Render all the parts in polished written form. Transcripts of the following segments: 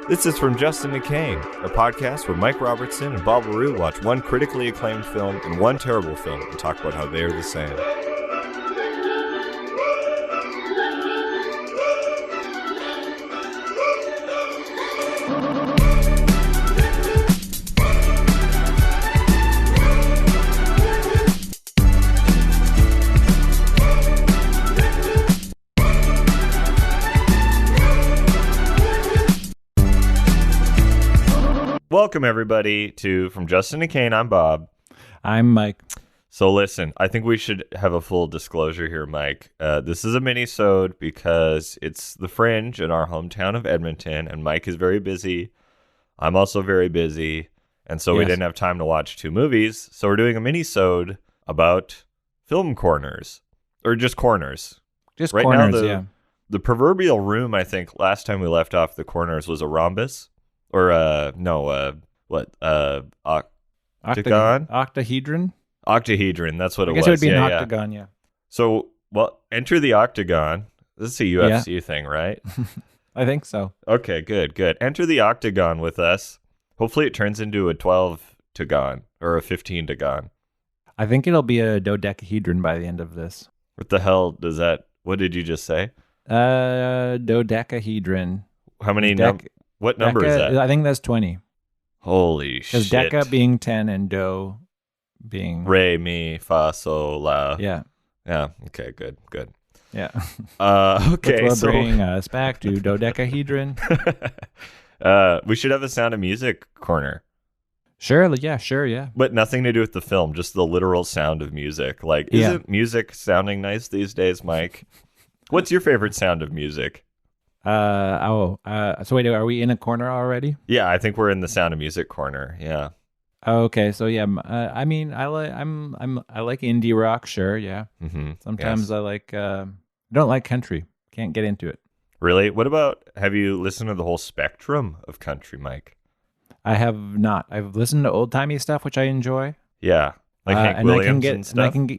This is From Justin to Kane, a podcast where Mike Robertson and Bob LaRue watch one critically acclaimed film and one terrible film and talk about how they are the same. Welcome, everybody, to From Justin to Kane. I'm Bob. I'm Mike. So listen, I think we should have a full disclosure here, Mike. This is a mini-sode because it's the Fringe in our hometown of Edmonton, and Mike is very busy. I'm also very busy, and so we didn't have time to watch two movies. So we're doing a mini-sode about film corners, or just corners. Just right corners, now, the proverbial room, I think, last time we left off the corners was a rhombus. Or, octagon? Octahedron? Octahedron, that's what it was. I guess it would be an octagon, yeah. So, enter the octagon. This is a UFC thing, right? I think so. Okay, good. Enter the octagon with us. Hopefully it turns into a 12-tagon or a 15-tagon. I think it'll be a dodecahedron by the end of this. What the hell does that... What did you just say? Dodecahedron. How many... What number is that? I think that's 20. Holy shit. Because deca being 10 and do being... Re, mi, fa, sol, la. Yeah. Yeah. Okay, good. Yeah. Okay, which will bring us back to dodecahedron. We should have a Sound of Music corner. Sure, yeah. But nothing to do with the film, just the literal sound of music. Like, isn't music sounding nice these days, Mike? What's your favorite sound of music? So wait, are we in a corner already? Yeah, I think we're in the Sound of Music corner. Yeah. Okay, so yeah, I mean, I like indie rock, sure, yeah. Mm-hmm. Sometimes I like, don't like country. Can't get into it. Really? What about? Have you listened to the whole spectrum of country, Mike? I have not. I've listened to old timey stuff, which I enjoy. Yeah, like Hank Williams and stuff. and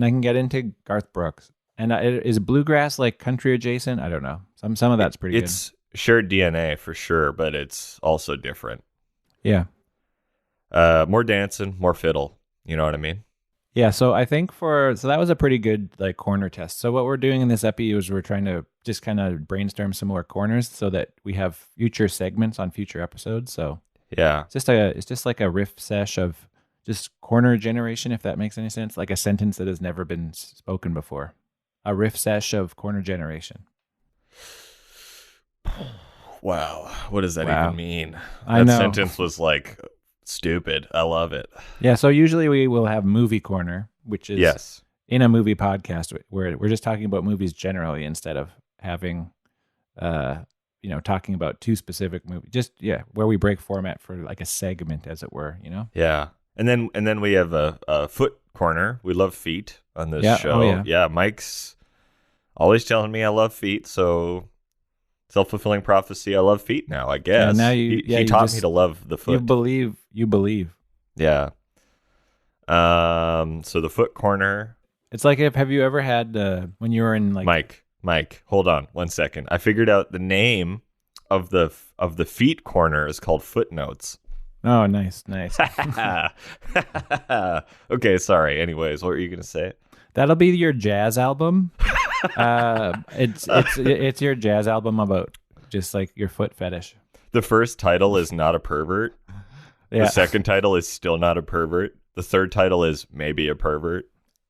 I can get into Garth Brooks. And is bluegrass like country adjacent? I don't know. Some of that's pretty good. It's shared DNA for sure, but it's also different. Yeah. More dancing, more fiddle. You know what I mean? Yeah. So I think so that was a pretty good like corner test. So what we're doing in this epi is we're trying to just kind of brainstorm some more corners so that we have future segments on future episodes. So yeah, it's just like a riff sesh of just corner generation, if that makes any sense. Like a sentence that has never been spoken before. A riff sesh of corner generation. Wow. What does that even mean? I know. That sentence was like stupid. I love it. Yeah. So usually we will have movie corner, which is in a movie podcast where we're just talking about movies generally instead of having, talking about two specific movies. Just, where we break format for like a segment, as it were, Yeah. And then we have a foot corner. We love feet on this show. Oh, yeah. Mike's always telling me I love feet, so self-fulfilling prophecy. I love feet now, I guess. Yeah, now he taught me to love the foot. You believe. Yeah. So the foot corner. It's like have you ever had when you were in like Mike, hold on 1 second. I figured out the name of the feet corner is called Footnotes. Oh, nice. Okay, sorry. Anyways, what were you gonna say? That'll be your jazz album. It's your jazz album about just like your foot fetish. The first title is Not a Pervert. Yeah. The second title is Still Not a Pervert. The third title is Maybe a Pervert.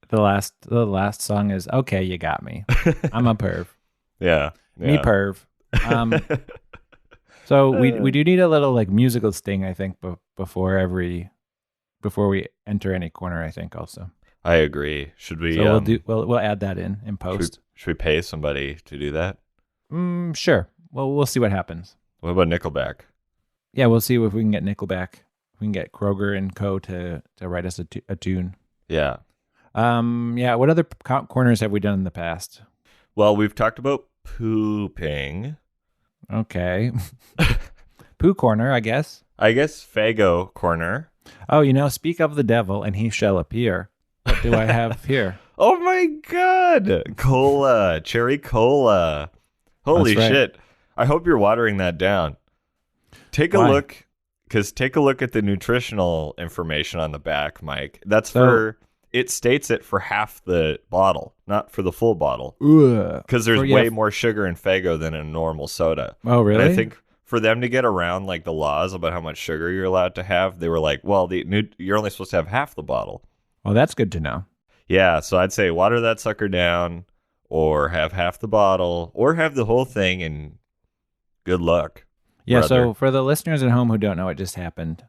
The last song is Okay, You Got Me. I'm a perv. Yeah. Me perv. So we do need a little like musical sting, I think, before we enter any corner, I think also. I agree. Should we? So we'll add that in post. Should we pay somebody to do that? Sure. Well, we'll see what happens. What about Nickelback? Yeah, we'll see if we can get Nickelback. We can get Kroger and Co. to write us a tune. Yeah. What other corners have we done in the past? Well, we've talked about pooping. Okay. Poo corner, I guess. Faygo Corner. Oh, speak of the devil and he shall appear. What do I have here? Oh my God. Cola. Cherry cola. Holy shit. I hope you're watering that down. Take a Why? look, because take a look at the nutritional information on the back, Mike. That's So- it states it for half the bottle, not for the full bottle. Ugh. Because there's For- yeah, way more sugar in Faygo than in a normal soda. Oh, And really? I think for them to get around like the laws about how much sugar you're allowed to have, they were like, well, you're only supposed to have half the bottle. Well, that's good to know. Yeah, so I'd say water that sucker down, or have half the bottle, or have the whole thing, and good luck. Yeah, brother. so for the listeners at home who don't know what just happened,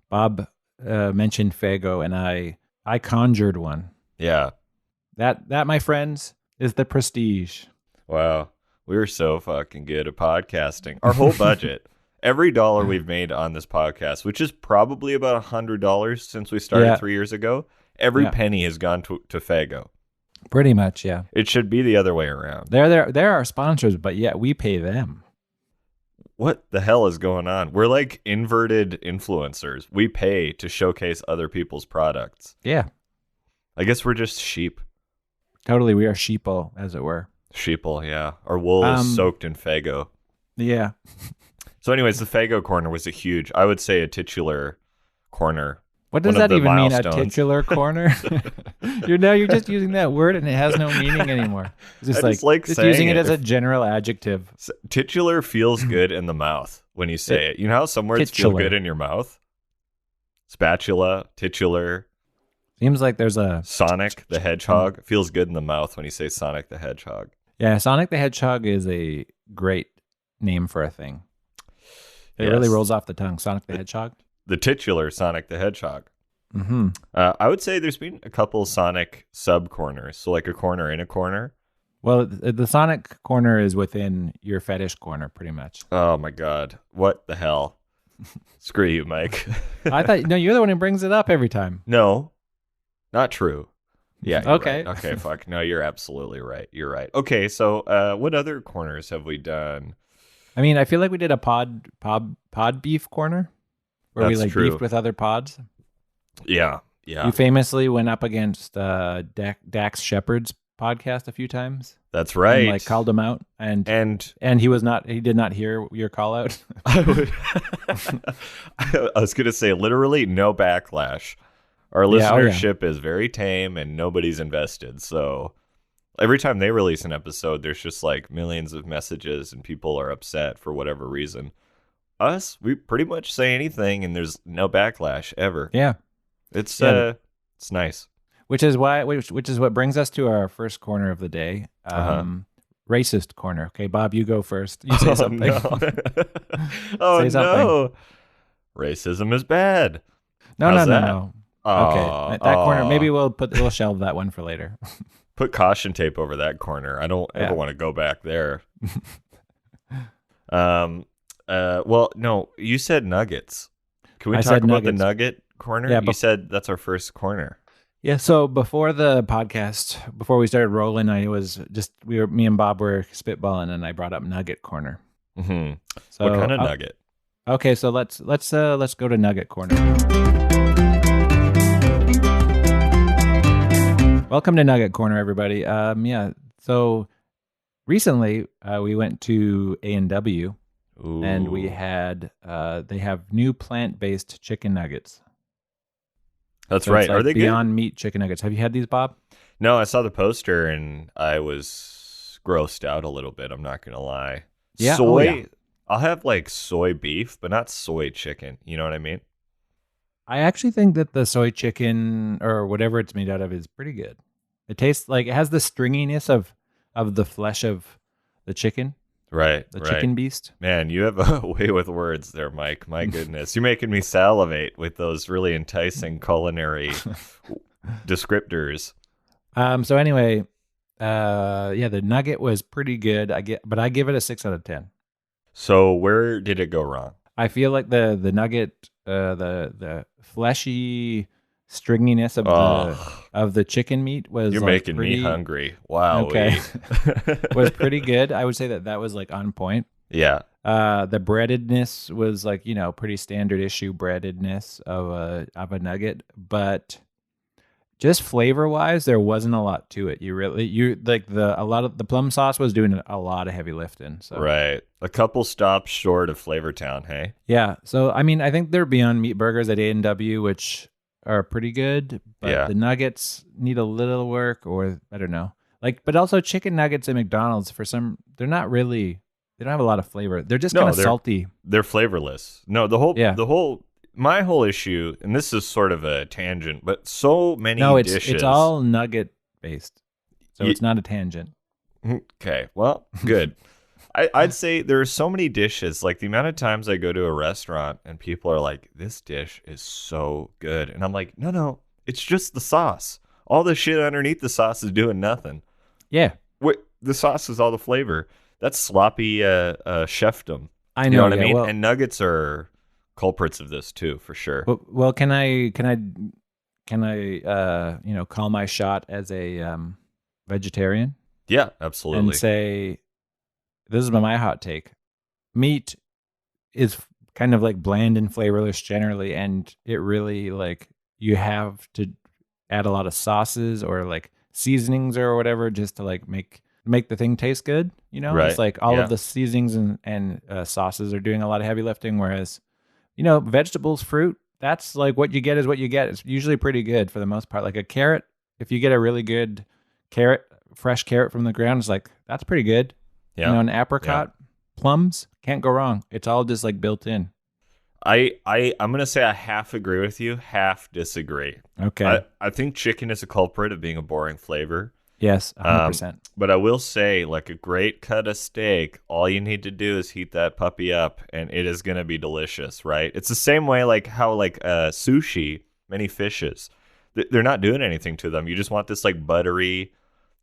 Bob mentioned Faygo, and I conjured one. Yeah. That, my friends, is the prestige. Wow. We were so fucking good at podcasting. Our whole budget, every dollar we've made on this podcast, which is probably about $100 since we started Yeah. 3 years ago, every Yeah. penny has gone to Faygo. Pretty much, yeah. It should be the other way around. They're our sponsors, but yet we pay them. What the hell is going on? We're like inverted influencers. We pay to showcase other people's products. Yeah, I guess we're just sheep. totally. We are sheeple, as it were. Sheeple, yeah. Our wool is soaked in Faygo. Yeah. So anyways, the Faygo corner was I would say a titular corner. What does One of that the even mean? A milestones. titular corner? You're just using that word and it has no meaning anymore. It's just I just like just saying using it it. as a general adjective. Titular feels good in the mouth when you say it. You know how some words feel Titular. good in your mouth? Spatula, titular, Seems like there's a Sonic the Hedgehog. Feels good in the mouth when you say Sonic the Hedgehog. yeah. Sonic the Hedgehog is a great name for a thing. It Yes. really rolls off the tongue. Sonic the Hedgehog. The titular Sonic the Hedgehog. Mm-hmm. I would say there's been a couple Sonic sub corners, so like a corner in a corner. Well, the Sonic corner is within your fetish corner, pretty much. Oh my god, what the hell? Screw you, Mike. I thought no, you're the one who brings it up every time. No, not true. Yeah. You're Okay. right. Okay. Fuck. No, you're absolutely right. You're right. Okay. So, what other corners have we done? I mean, I feel like we did a pod beef corner where we That's like true. beefed with other pods. Yeah. Yeah. You famously went up against Dax Shepard's podcast a few times. That's right. And, like called him out, and he did not hear your call out. I was gonna say literally no backlash. Our Yeah, oh, yeah. listenership is very tame and nobody's invested. So every time they release an episode, there's just like millions of messages and people are upset for whatever reason. Us, we pretty much say anything and there's no backlash ever. Yeah, It's Yeah. It's nice. which is what brings us to our first corner of the day. Racist corner. Okay, Bob, you go first. You say something. No. Oh Say something. no. Racism is bad. No, How's that? no. Okay, that corner. Maybe we'll shelve that one for later. Put caution tape over that corner. I don't ever Yeah. want to go back there. Well, no, you said nuggets. Can we I talk said about the nuggets. nugget corner? Yeah, You said that's our first corner. Yeah. So before the podcast, before we started rolling, me and Bob were spitballing, and I brought up Nugget Corner. Hmm. So What kind of nugget? Okay, so let's go to Nugget Corner. Welcome to Nugget Corner, everybody. Yeah. So recently, we went to A&W, and we Ooh. had they have new plant-based chicken nuggets. That's So right. it's Are like they good? Beyond Meat chicken nuggets? Have you had these, Bob? No, I saw the poster and I was grossed out a little bit. I'm not gonna lie. Yeah, Soy. yeah. I'll have like soy beef, but not soy chicken. You know what I mean? I actually think that the soy chicken or whatever it's made out of is pretty good. It tastes like it has the stringiness of the flesh of the chicken, Right. the right. chicken beast. Man, you have a way with words there, Mike. My goodness. You're making me salivate with those really enticing culinary descriptors. So anyway, yeah, the nugget was pretty good. But I give it a 6 out of 10. So where did it go wrong? I feel like the nugget, the fleshy stringiness of the chicken meat was You're like making me hungry. Wow. Okay. was pretty good. I would say that was like on point. Yeah. The breadedness was like, pretty standard issue breadedness of a nugget, but Just flavor wise, there wasn't a lot to it. You like a lot of the plum sauce was doing a lot of heavy lifting. So Right. A couple stops short of Flavor Town, hey? yeah. So I mean, I think they're Beyond Meat burgers at A&W, which are pretty good, but Yeah. the nuggets need a little work, or I don't know. Like, but also chicken nuggets at McDonald's they're not really. They don't have a lot of flavor. They're just kind No, of salty. they're flavorless. No, Yeah. my whole issue, and this is sort of a tangent, but so many No, dishes. it's all nugget based, so Ye- it's not a tangent. Okay, well, good. I'd say there are so many dishes. Like the amount of times I go to a restaurant and people are like, "This dish is so good," and I'm like, "No, it's just the sauce. All the shit underneath the sauce is doing nothing. Yeah, The sauce is all the flavor. That's sloppy chefdom. I know. You know what I yeah, mean? well, And nuggets are culprits of this too, for sure. well, can I call my shot as a vegetarian Yeah, and absolutely. say this is my hot take. Meat is kind of like bland and flavorless generally, and it really like you have to add a lot of sauces or like seasonings or whatever just to like make the thing taste good. It's Right. like all Yeah. of the seasonings and sauces are doing a lot of heavy lifting, whereas vegetables, fruit, that's like what you get is what you get. It's usually pretty good for the most part. Like a carrot, if you get a really good fresh carrot from the ground, it's like that's pretty good. Yeah. An apricot, plums, can't go wrong. It's all just like built in. I'm gonna say I half agree with you, half disagree. Okay. I think chicken is a culprit of being a boring flavor. Yes, 100%. But I will say, like a great cut of steak, all you need to do is heat that puppy up, and it is gonna be delicious, right? It's the same way like how like sushi, many fishes, they're not doing anything to them. You just want this like buttery,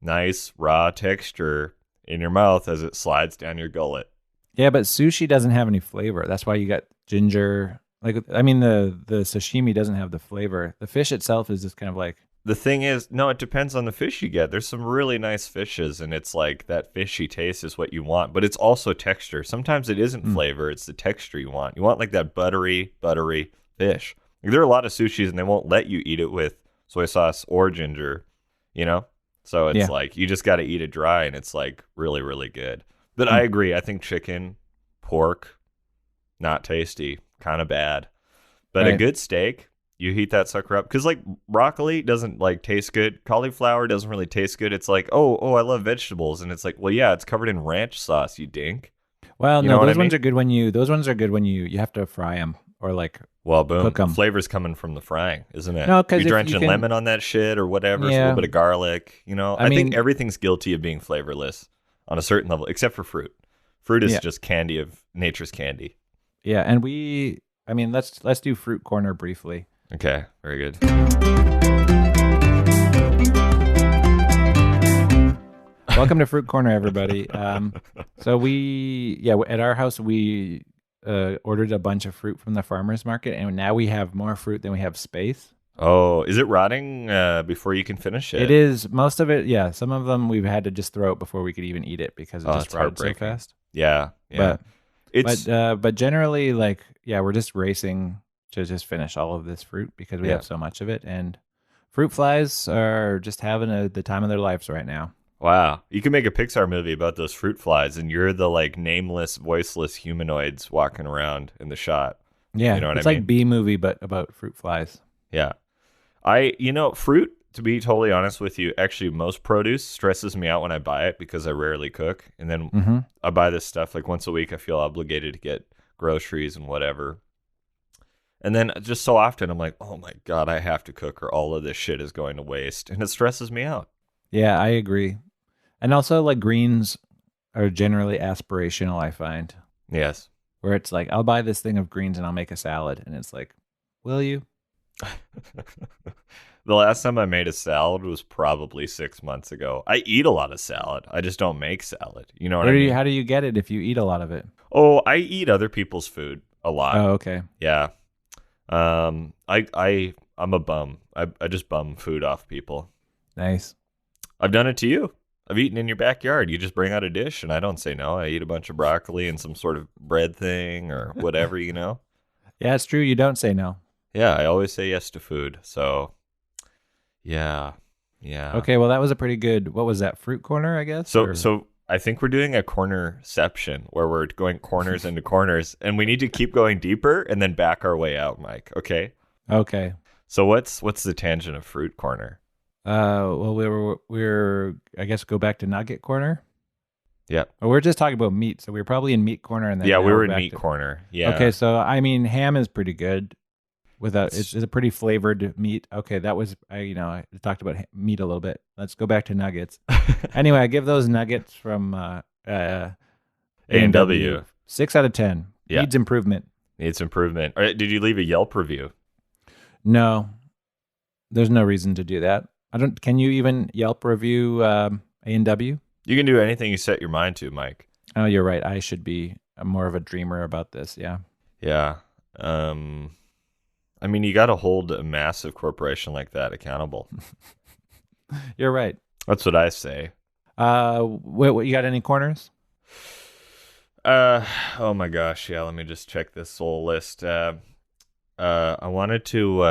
nice raw texture in your mouth as it slides down your gullet. Yeah, but sushi doesn't have any flavor. That's why you got ginger. Like, I mean, the sashimi doesn't have the flavor. The fish itself is just kind of like, The thing is, no, it depends on the fish you get. There's some really nice fishes, and it's like that fishy taste is what you want, but it's also texture. Sometimes it isn't flavor, it's the texture you want. You want like that buttery fish. Like, there are a lot of sushis, and they won't let you eat it with soy sauce or ginger, you know? So it's Yeah. like you just got to eat it dry, and it's like really, really good. But I agree. I think chicken, pork, not tasty, kind of bad. But a Right. good steak, you heat that sucker up, because like broccoli doesn't like taste good. Cauliflower doesn't really taste good. It's like, oh, I love vegetables, and it's like, well, yeah, it's covered in ranch sauce, you dink. well, You no, know what those I ones mean? are good when you have to fry them or like Well, boom, cook the 'em. flavor's coming from the frying, isn't it? No, 'cause You're if drenching you can- lemon on that shit or whatever, it's a Yeah. little bit of garlic. I I think mean- everything's guilty of being flavorless on a certain level, except for fruit. Fruit is Yeah. just candy of nature's candy. Yeah, and let's do fruit corner briefly. Okay, very good. Welcome to Fruit Corner, everybody. So at our house we ordered a bunch of fruit from the farmers market, and now we have more fruit than we have space. Oh, is it rotting before you can finish it? It is most of it. Yeah, some of them we've had to just throw out before we could even eat it because it just it's rotted so heartbreaking. fast. Yeah. It's But generally, like, yeah, we're just racing to just finish all of this fruit because we Yeah. have so much of it, and fruit flies are just having the time of their lives right now. wow. You can make a Pixar movie about those fruit flies, and you're the like nameless, voiceless humanoids walking around in the shot. Yeah, You know what it's I like mean? B movie, but about fruit flies. Yeah. Fruit, to be totally honest with you, actually most produce stresses me out when I buy it because I rarely cook. And then Mm-hmm. I buy this stuff like once a week. I feel obligated to get groceries and whatever. And then just so often I'm like, oh my God, I have to cook or all of this shit is going to waste. And it stresses me out. Yeah, I agree. And also, like, greens are generally aspirational, I find, Yes. where it's like, I'll buy this thing of greens and I'll make a salad. And it's like, will you? The last time I made a salad was probably 6 months ago. I eat a lot of salad. I just don't make salad. You know what I mean? How do you get it if you eat a lot of it? Oh, I eat other people's food a lot. Oh, okay. Yeah. I'm a bum. I just bum food off people. Nice. I've done it to you. I've eaten in your backyard. You just bring out a dish and I don't say no. I eat a bunch of broccoli and some sort of bread thing or whatever, Yeah, it's true. You don't say no. Yeah, I always say yes to food. So Yeah. Yeah. Okay, well that was a pretty good. What was that? Fruit corner, I guess. So I think we're doing a cornerception where we're going corners into corners, and we need to keep going deeper and then back our way out, Mike. Okay. Okay. So what's the tangent of fruit corner? Well, we're I guess go back to Nugget Corner. Yeah. Oh, we're just talking about meat, so we're probably in meat corner, and then Yeah, now we were we're in back meat to- corner. Yeah. Okay, so I mean, ham is pretty good. It's a pretty flavored meat. Okay, that was I talked about meat a little bit. Let's go back to nuggets. Anyway, I give those nuggets from A&W. 6 out of 10. Yeah. Needs improvement. Needs improvement. All right, did you leave a Yelp review? No, there's no reason to do that. I don't. Can you even Yelp review A&W? You can do anything you set your mind to, Mike. Oh, you're right. I should be more of a dreamer about this. Yeah. Yeah. I mean, you got to hold a massive corporation like that accountable. You're right. That's what I say. What you got any corners? Oh my gosh, yeah. Let me just check this whole list. I wanted to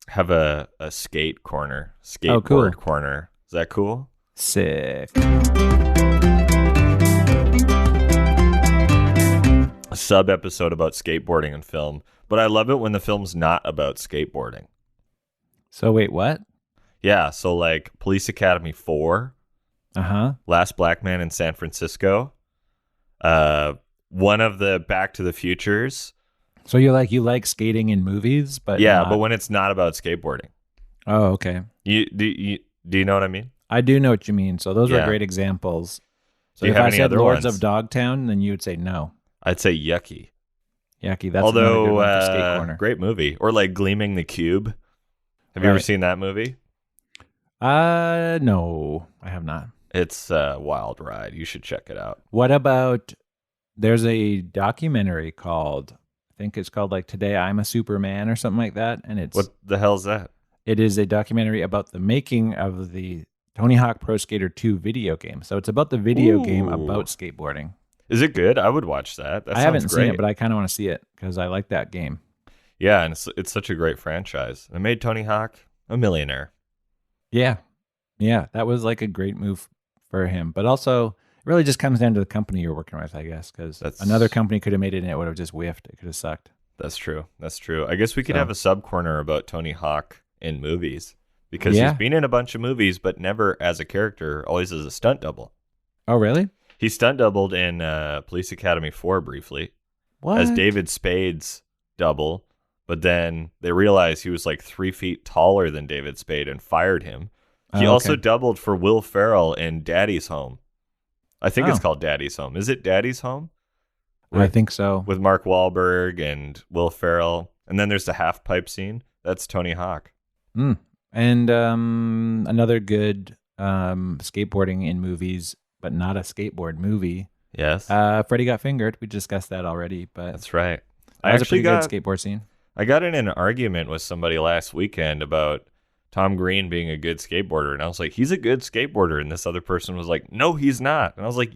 have a skate corner, skateboard cool. corner. Is that cool? Sick. A sub episode about skateboarding and film, but I love it when the film's not about skateboarding. So wait, what? Yeah, so like Police Academy 4, Last Black Man in San Francisco, one of the Back to the Futures. So you like skating in movies, but Yeah, not- but when it's not about skateboarding. Oh, okay. Do you know what I mean? I do know what you mean. So those Yeah. are great examples. So Do you if have I any said other Lords ones? of Dogtown, then you would say no. I'd say Yucky. Yucky. That's another good one for skate corner. Great movie. Or like Gleaming the Cube. Have you ever seen that movie? No, I have not. It's a wild ride. You should check it out. What about? There's a documentary called. I think it's called like Today I'm a Superman or something like that, and What the hell's that? it is a documentary about the making of the Tony Hawk Pro Skater 2 video game. So it's about the video game Ooh. about skateboarding. Is it good? I would watch that. That I sounds haven't great. seen it, but I kind of want to see it because I like that game. Yeah, and it's such a great franchise. It made Tony Hawk a millionaire. Yeah. Yeah. That was like a great move for him. But also, it really just comes down to the company you're working with, I guess, because another company could have made it and it would have just whiffed. It could have sucked. That's true. That's true. I guess we could So- have a sub corner about Tony Hawk in movies because Yeah. he's been in a bunch of movies, but never as a character, always as a stunt double. Oh, really? He stunt doubled in Police Academy 4 briefly What? as David Spade's double, but then they realized he was like 3 feet taller than David Spade and fired him. He Oh, also okay. doubled for Will Ferrell in Daddy's Home. I think it's Oh. called Daddy's Home. Is it Daddy's Home? I think so. With Mark Wahlberg and Will Ferrell. And then there's the half pipe scene. That's Tony Hawk. Mm. And another good skateboarding in movies, but not a skateboard movie. Yes. Freddy Got Fingered. We discussed that already, but That's right. that was a pretty good skateboard scene. I got in an argument with somebody last weekend about Tom Green being a good skateboarder. And I was like, he's a good skateboarder. And this other person was like, no, he's not. And I was like,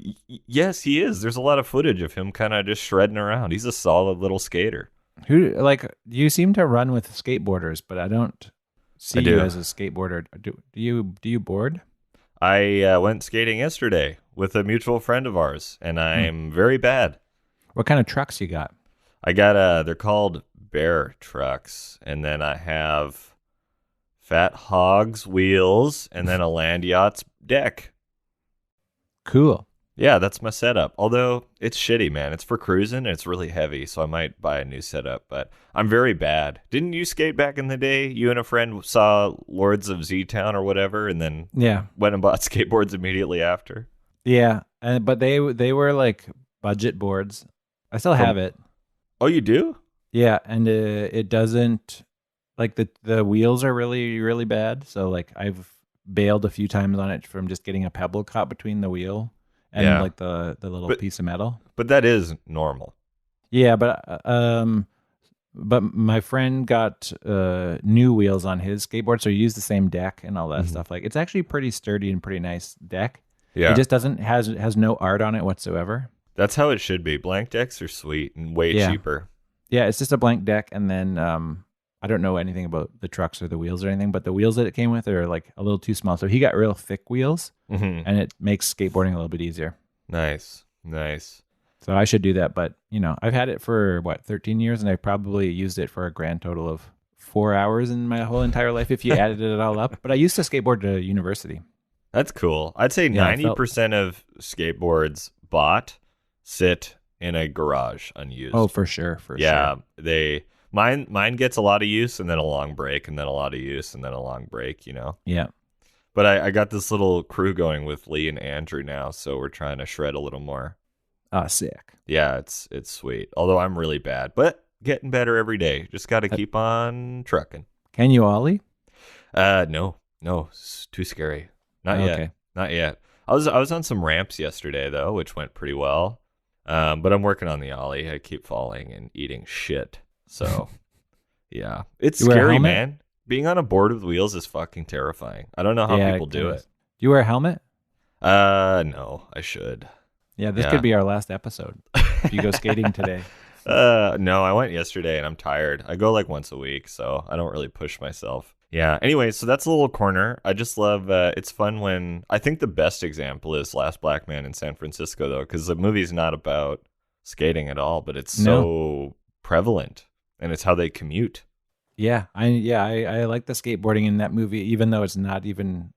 yes, he is. There's a lot of footage of him kind of just shredding around. He's a solid little skater. You seem to run with skateboarders, but I don't see I you do. as a skateboarder. Do you board? I went skating yesterday with a mutual friend of ours, and I'm very bad. What kind of trucks you got? I got they're called bear trucks, and then I have Fat Hog's wheels, and then a Land Yacht's deck. Cool. Yeah, that's my setup. Although it's shitty, man. It's for cruising, and it's really heavy, so I might buy a new setup. But I'm very bad. Didn't you skate back in the day? You and a friend saw Lords of Z-Town or whatever, and then Yeah. went and bought skateboards immediately after. Yeah. But they were like budget boards. I still have it. Oh, you do? Yeah, and it doesn't like the wheels are really really bad. So like I've bailed a few times on it from just getting a pebble caught between the wheel and Yeah. like the little piece of metal. But that is normal. Yeah, but my friend got new wheels on his skateboard, so he used the same deck and all that stuff. Like it's actually pretty sturdy and pretty nice deck. Yeah. It just has no art on it whatsoever. That's how it should be. Blank decks are sweet and way Yeah. cheaper. Yeah, it's just a blank deck, and then I don't know anything about the trucks or the wheels or anything, but the wheels that it came with are like a little too small. So he got real thick wheels, Mm-hmm. and it makes skateboarding a little bit easier. Nice. Nice. So I should do that. But, I've had it for 13 years, and I probably used it for a grand total of 4 hours in my whole entire life if you added it all up. But I used to skateboard to university. That's cool. I'd say Yeah, 90% of skateboards bought sit in a garage unused. Oh, for sure. Yeah, mine gets a lot of use and then a long break and then a lot of use and then a long break, Yeah. But I got this little crew going with Lee and Andrew now, so we're trying to shred a little more. Oh, sick. Yeah, it's sweet. Although I'm really bad, but getting better every day. Just got to keep on trucking. Can you ollie? No, it's too scary. Not yet. Okay. Not yet. I was on some ramps yesterday though, which went pretty well. But I'm working on the ollie. I keep falling and eating shit. So, yeah, it's You wear a scary, helmet? man. Being on a board with wheels is fucking terrifying. I don't know how people do it. Do you wear a helmet? No, I should. Yeah, this Yeah. could be our last episode. If you go skating today. No, I went yesterday and I'm tired. I go like once a week, so I don't really push myself. Yeah. Anyway, so that's a little corner. I just love. It's fun when I think the best example is Last Black Man in San Francisco, though, because the movie's not about skating at all, but it's so prevalent, and it's how they commute. Yeah, I like the skateboarding in that movie, even though it's not even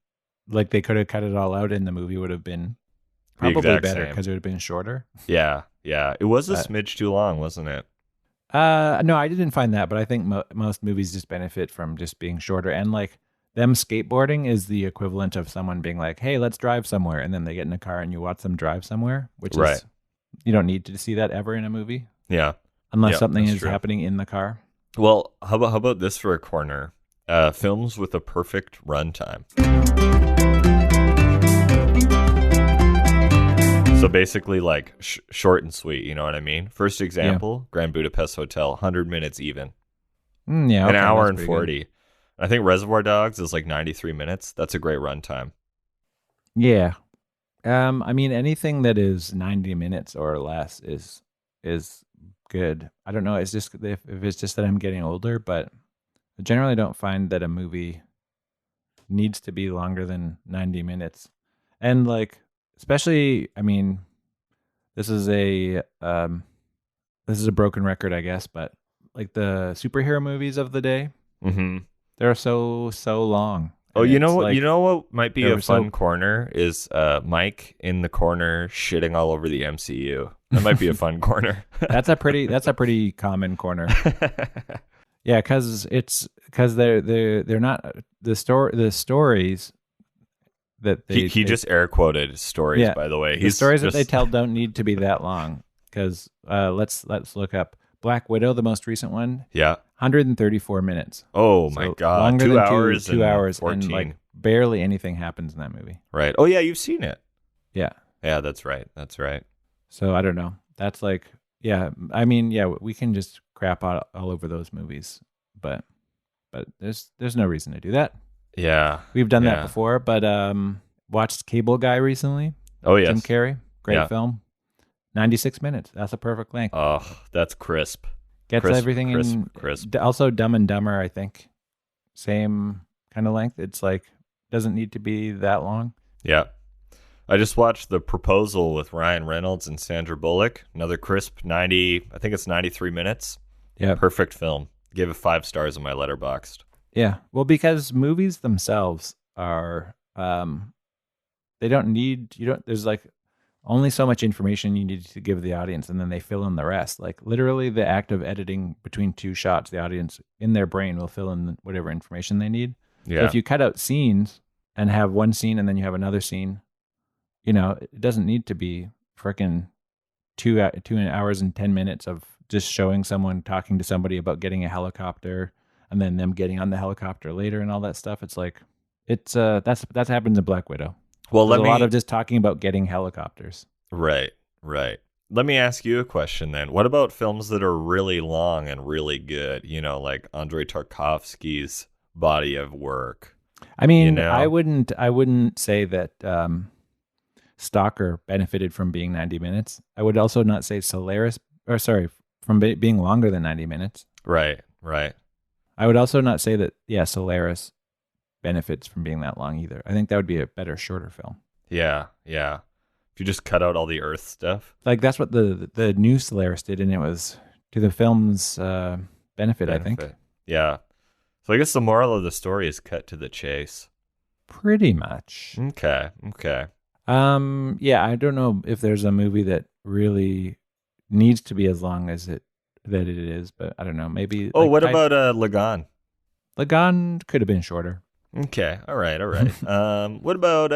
like they could have cut it all out and the movie would have been The probably exact better same. because it would have been shorter. Yeah. It was a smidge too long, wasn't it? No, I didn't find that, but I think most movies just benefit from just being shorter. And like them skateboarding is the equivalent of someone being like, "Hey, let's drive somewhere," and then they get in a car and you watch them drive somewhere, which Right. is you don't need to see that ever in a movie Yeah. unless Yeah, something that's is true. happening in the car. Well, how about this for a corner? Films with a perfect runtime. So basically, like short and sweet. You know what I mean? First example: Grand Budapest Hotel, 100 minutes even, Yeah, an okay, hour that's and pretty 40. I think Reservoir Dogs is like 93 minutes. That's a great runtime. good. Yeah. I mean, anything that is 90 minutes or less is good. I don't know. It's just if it's just that I'm getting older, but I generally don't find that a movie needs to be longer than 90 minutes. And like, especially, I mean, this is a broken record, I guess, but like the superhero movies of the day, Mm-hmm. they're so long. Oh, And you know it's what? like- You know what might be they a were fun so- corner is Mike in the corner shitting all over the MCU. That might be a fun corner. that's a pretty common corner. Yeah, because they're not the stories that he just air quoted stories. Yeah, By the way, the stories that they tell don't need to be that long. Because let's look up Black Widow, the most recent one, Yeah. 134 minutes. Oh So my god. longer 2 than hours. two hours, 14. and like barely anything happens in that movie. Right. Oh yeah, you've seen it. Yeah, Yeah, that's right. That's right. so I don't know. That's like, yeah. I mean, yeah, we can just crap all over those movies, but there's no reason to do that. Yeah. We've done Yeah. that before, but watched Cable Guy recently. Oh yes. Jim Carrey, great Yeah. film. 96 minutes. That's a perfect length. Oh, that's crisp. Gets crisp, everything crisp, in. crisp. Also, Dumb and Dumber, I think, same kind of length. It's like doesn't need to be that long. Yeah. I just watched The Proposal with Ryan Reynolds and Sandra Bullock. Another crisp 90. I think it's 93 minutes. Yeah, Perfect film. Gave it 5 stars on my Letterboxd. yeah. Well, because movies themselves are, they don't need you don't. There's like only so much information you need to give the audience, and then they fill in the rest. Like literally, the act of editing between two shots, the audience in their brain will fill in whatever information they need. Yeah. So if you cut out scenes and have one scene and then you have another scene, it doesn't need to be freaking 2 hours and 10 minutes of just showing someone talking to somebody about getting a helicopter and then them getting on the helicopter later and all that stuff. It's like that happens in Black Widow. well, There's let a lot me. of just talking about getting helicopters. Right. Let me ask you a question then. What about films that are really long and really good? Like Andrei Tarkovsky's body of work. I mean, You know? I wouldn't say that Stalker benefited from being 90 minutes. I would also not say Solaris, from being longer than 90 minutes. Right. I would also not say that, Solaris benefits from being that long either. I think that would be a better, shorter film. Yeah. If you just cut out all the Earth stuff. Like that's what the new Solaris did, and it was to the film's benefit, I think. Yeah. So I guess the moral of the story is cut to the chase. Pretty much. Okay. Yeah, I don't know if there's a movie that really needs to be as long as it is, but I don't know. Maybe. Oh, what about Lagan? Lagan could have been shorter. Okay. All right. What about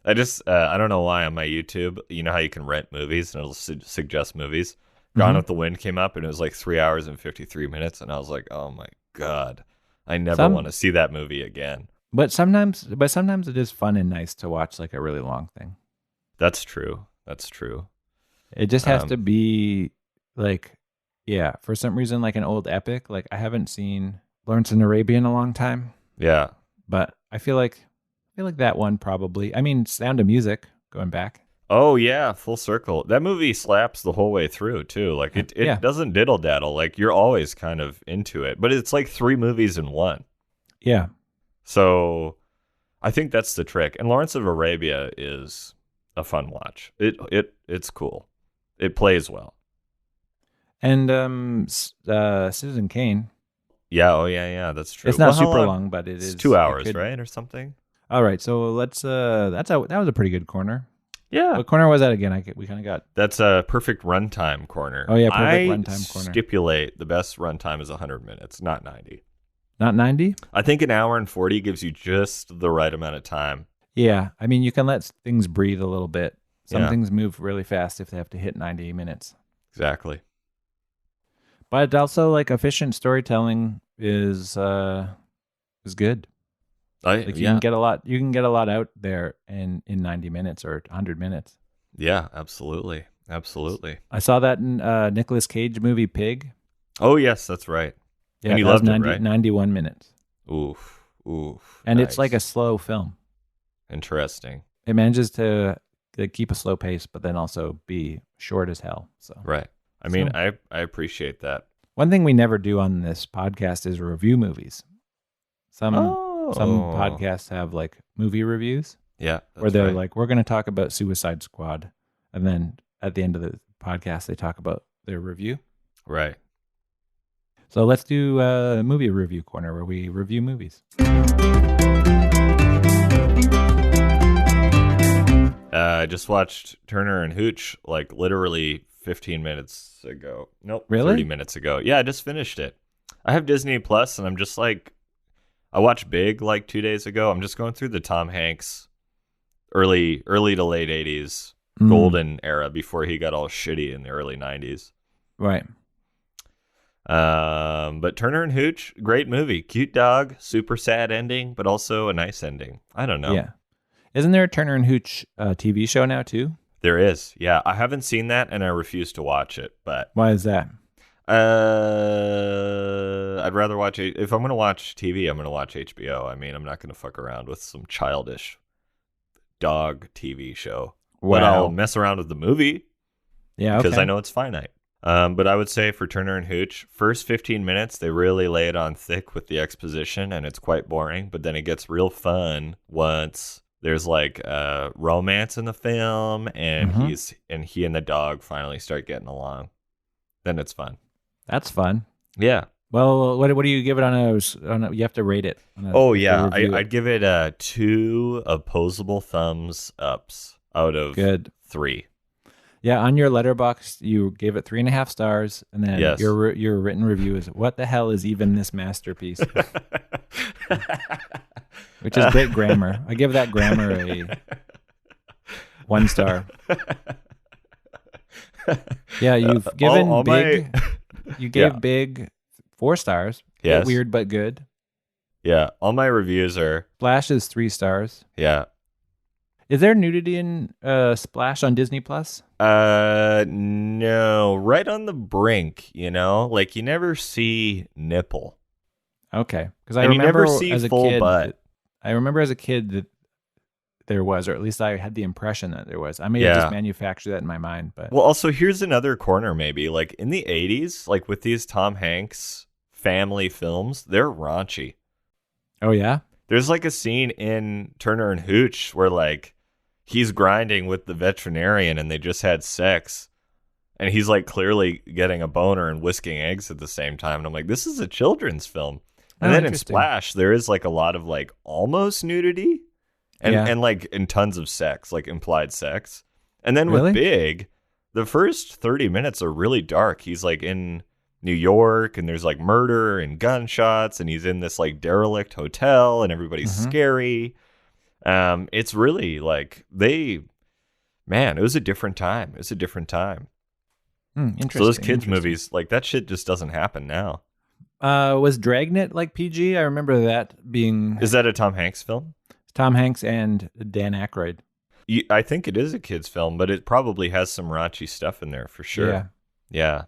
I don't know why on my YouTube, you know how you can rent movies and it'll suggest movies. Gone with the Wind came up and it was like 3 hours and 53 minutes, and I was like, oh my God, I never want to see that movie again. But sometimes it is fun and nice to watch like a really long thing. That's true. It just has to be like, for some reason, like an old epic. Like I haven't seen Lawrence and Arabia in a long time. Yeah. But I feel like that one probably. I mean, Sound of Music, going back. Oh yeah, full circle. That movie slaps the whole way through too. Like it doesn't diddle daddle. Like you're always kind of into it. But it's like 3 movies in one. Yeah. So I think that's the trick. And Lawrence of Arabia is a fun watch. It's cool. It plays well. And Citizen Kane. Yeah, oh yeah, that's true. It's not super long, but it's 2 hours, right? Or something. All right, so let's that was a pretty good corner. Yeah. What corner was that again? We kind of got. That's a perfect runtime corner. Oh yeah, perfect runtime corner. Stipulate the best runtime is 100 minutes, not 90. Not 90? I think an hour and 40 gives you just the right amount of time. Yeah. I mean, you can let things breathe a little bit. Some things move really fast if they have to hit 90 minutes. Exactly. But also, like, efficient storytelling is good. You can get a lot out there in 90 minutes or 100 minutes. Yeah, absolutely. I saw that in Nicolas Cage movie Pig. Oh, yes, that's right. Yeah, and you loved it, right? 91 minutes. Oof. And nice. It's like a slow film. Interesting. It manages to keep a slow pace, but then also be short as hell. So right. I mean, I appreciate that. One thing we never do on this podcast is review movies. Some podcasts have like movie reviews. Yeah. Where they're like, we're going to talk about Suicide Squad. And then at the end of the podcast, they talk about their review. Right. So let's do a movie review corner where we review movies. I just watched Turner and Hooch like literally 15 minutes ago. Nope. Really? 30 minutes ago. Yeah, I just finished it. I have Disney Plus and I'm just like, I watched Big like 2 days ago. I'm just going through the Tom Hanks early to late 80s golden era before he got all shitty in the early 90s. Right. But Turner and Hooch, great movie. Cute dog, super sad ending, but also a nice ending. I don't know. Yeah. Isn't there a Turner and Hooch TV show now too? There is. Yeah. I haven't seen that and I refuse to watch it, but why is that? I'd rather watch it. If I'm going to watch TV, I'm going to watch HBO. I mean, I'm not going to fuck around with some childish dog TV show. Wow. But I'll mess around with the movie. Yeah, because I know it's finite. But I would say for Turner and Hooch, first 15 minutes, they really lay it on thick with the exposition, and it's quite boring. But then it gets real fun once there's like romance in the film, and he and the dog finally start getting along. Then it's fun. That's fun. Yeah. Well, what do you give it on a you have to rate it. I'd give it 2 opposable thumbs ups out of 3. Yeah, on your Letterboxd, you gave it 3.5 stars, and then your written review is, "What the hell is even this masterpiece?" Which is great grammar. I give that grammar a 1 star. Yeah, you've given Big. You gave Big 4 stars. Yes. Weird but good. Yeah, all my reviews are. Splash is 3 stars. Yeah. Is there nudity in Splash on Disney Plus? No, right on the brink. You know, like you never see nipple. Okay, because I remember you never see as a full kid. butt. I remember as a kid that there was, or at least I had the impression that there was. I may have just manufactured that in my mind, but well, also here's another corner. Maybe like in the 80s, like with these Tom Hanks family films, they're raunchy. Oh yeah. There's like a scene in Turner and Hooch where like he's grinding with the veterinarian and they just had sex. And he's like clearly getting a boner and whisking eggs at the same time. And I'm like, this is a children's film. And then in Splash, there is like a lot of like almost nudity and like in tons of sex, like implied sex. And then with Big, the first 30 minutes are really dark. He's like in New York and there's like murder and gunshots and he's in this like derelict hotel and everybody's scary. It's really like it was a different time. It was a different time. Interesting. So those kids movies, like that shit just doesn't happen now. Was Dragnet like PG? I remember that being... Is that a Tom Hanks film? Tom Hanks and Dan Aykroyd. I think it is a kid's film, but it probably has some raunchy stuff in there for sure. Yeah.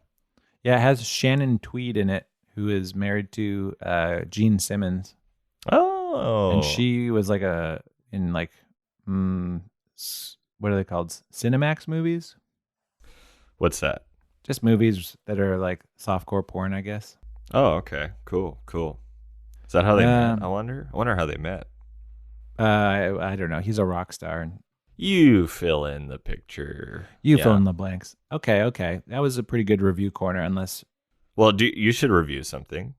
Yeah, it has Shannon Tweed in it, who is married to Gene Simmons. Oh. And she was like in like, what are they called? Cinemax movies? What's that? Just movies that are like softcore porn, I guess. Oh, okay. Cool. Is that how they met? I wonder how they met. I don't know. He's a rock star. And you fill in the picture. You fill in the blanks. Okay. That was a pretty good review corner, unless... Well, you should review something.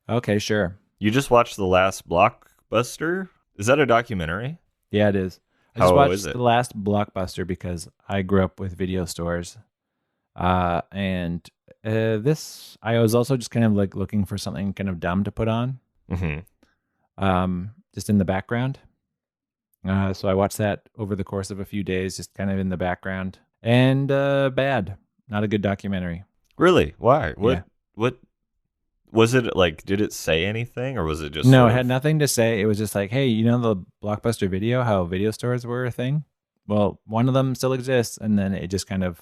Okay, sure. You just watched The Last Blockbuster? Is that a documentary? Yeah, it is. I just watched The Last Blockbuster because I grew up with video stores. And this, I was also just kind of like looking for something kind of dumb to put on. Just in the background. So I watched that over the course of a few days, just kind of in the background. And bad. Not a good documentary. Really? Why? What was it like? Did it say anything or was it just... No, it had nothing to say. It was just like, hey, you know the Blockbuster Video, how video stores were a thing? Well, one of them still exists. And then it just kind of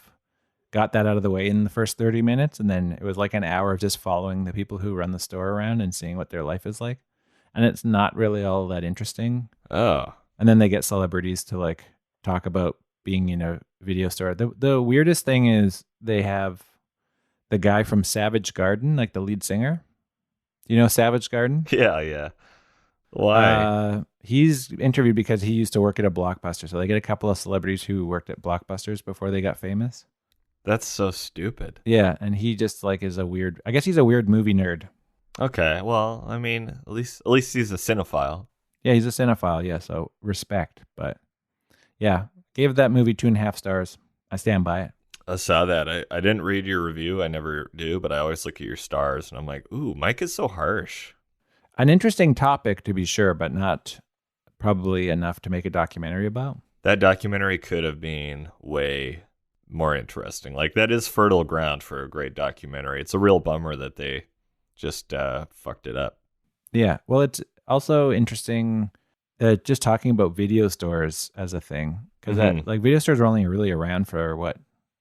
got that out of the way in the first 30 minutes. And then it was like an hour of just following the people who run the store around and seeing what their life is like. And it's not really all that interesting. Oh. And then they get celebrities to like talk about being in a video store. The weirdest thing is they have the guy from Savage Garden, like the lead singer. You know Savage Garden? Yeah. Why? He's interviewed because he used to work at a Blockbuster. So they get a couple of celebrities who worked at Blockbusters before they got famous. That's so stupid. Yeah, and he just like is I guess he's a weird movie nerd. Okay, well, I mean, at least he's a cinephile. Yeah, he's a cinephile, yeah, so respect. But yeah, gave that movie 2.5 stars. I stand by it. I saw that. I didn't read your review. I never do, but I always look at your stars, and I'm like, ooh, Mike is so harsh. An interesting topic, to be sure, but not probably enough to make a documentary about. That documentary could have been way more interesting. Like, that is fertile ground for a great documentary. It's a real bummer that they just fucked it up. Yeah, well, it's also interesting just talking about video stores as a thing. Because like video stores were only really around for, what,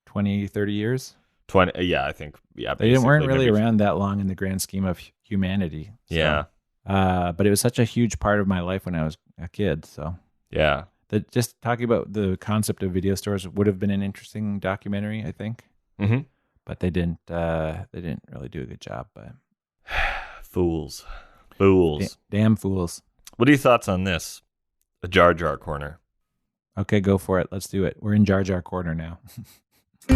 20, 30 years? 20, yeah, I think, yeah. They weren't really around that long in the grand scheme of humanity. So, yeah. But it was such a huge part of my life when I was a kid, so. Yeah. That just talking about the concept of video stores would have been an interesting documentary, I think. Mm-hmm. But they didn't really do a good job. But Fools. Damn fools. What are your thoughts on this? A Jar Jar Corner. Okay, go for it. Let's do it. We're in Jar Jar Corner now. I